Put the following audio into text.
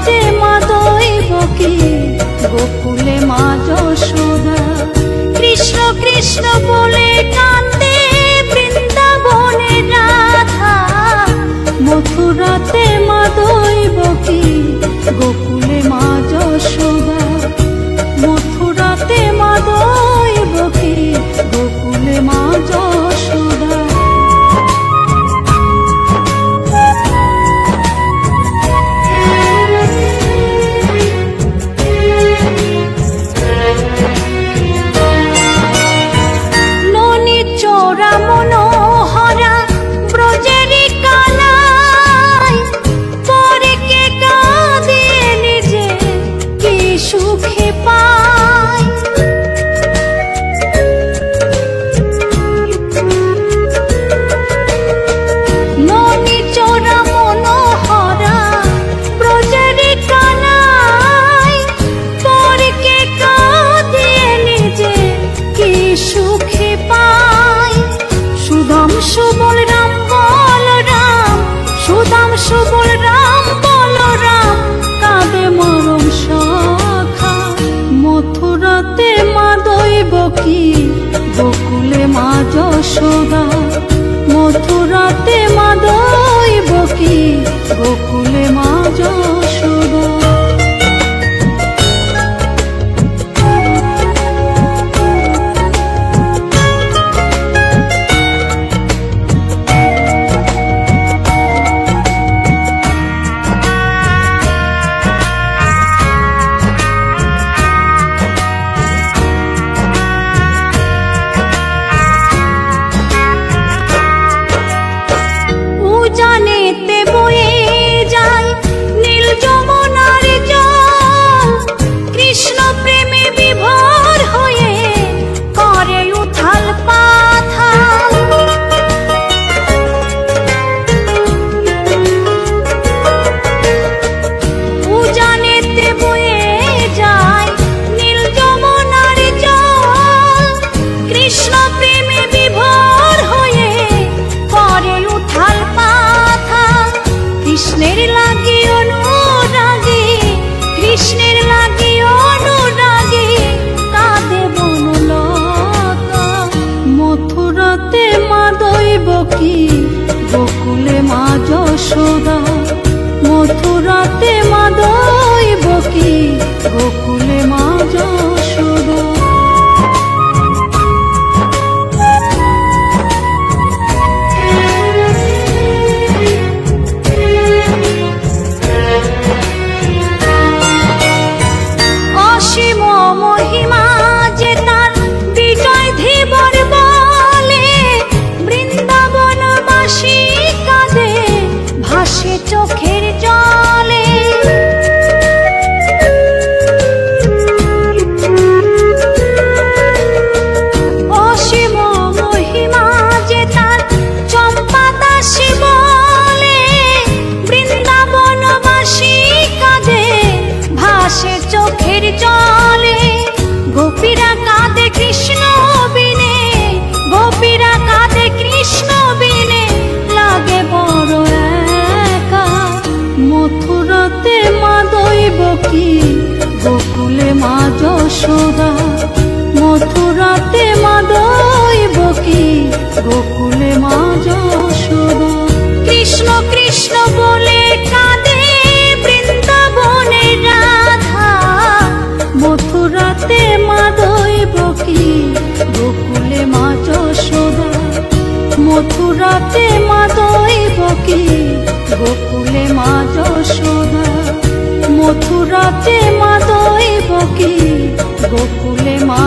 মথুরাতে মা দৈবকী, গোকুলে মা যশোদা। কৃষ্ণ কৃষ্ণ বলে কান্দে বৃন্দাবনে রাধা, মথুরাতে মা দৈবকী, গোকুলে মা যশোদা। মথুরাতে মা দৈবকী, গোকুলে মা যশোদা। মনোহরা ব্রজেরি কানাই, পরে কে কাঁদিয়ে নিজে কি সুখে পায়। ননি চোরা মনোহরা ব্রজেরি কানাই, পরে কে কাঁদিয়ে নিজে কি সুখে পায়। সুদাম সুবল রাম বলরাম, সুদাম সুবল রাম বলরাম, কাঁদে মরম সখা। মথুরাতে মা দৈবকী, গোকুলে মা যশোদা। মথুরাতে মা দৈবকী, গোকুলে মা যশোদা। জানেতে বয়ে যায় নীল যমুনার জল, কৃষ্ণ প্রেমে বিভোর হয়ে করে উথাল পাথাল। জানেতে বয়ে যায় নীল যমুনার জল, কৃষ্ণ প্রেমে বিভোর হয়ে করে উথাল পাথাল। কৃষ্ণের লাগি অনুরাগী, কৃষ্ণের লাগি অনুরাগী, কাঁদে বনলতা। মথুরাতে মা দৈবকী, গোকুলে মা যশোদা। মথুরাতে মা দৈবকী, গোকুলে মা যশোদা। অসীম মহিমা যে তার বিজয় ধীবর বলে, বৃন্দাবনবাসী কাঁদে ভাসে চোখের জলে। অসীম মহিমা যে তার চম্পা দাসী বলে, বৃন্দাবনবাসী কাঁদে ভাসে চোখের জলে। গোপীরা কাঁদে কৃষ্ণ বিনে, গোপীরা কাঁদে কৃষ্ণ বিনে, লাগে বড় একা। মথুরাতে মা দৈবকী, গোকুলে মা যশোদা। মথুরাতে মা দৈবকী, গোকুলে মা যশোদা। কৃষ্ণ কৃষ্ণ বলে কাঁদে বৃন্দাবনে রাধা, মথুরাতে মা দৈবকী, গোকুলে মা যশোদা। মথুরাতে মা দৈবকী, গোকুলে মা যশোদা। মথুরাতে মা দৈবকী, গোকুলে মা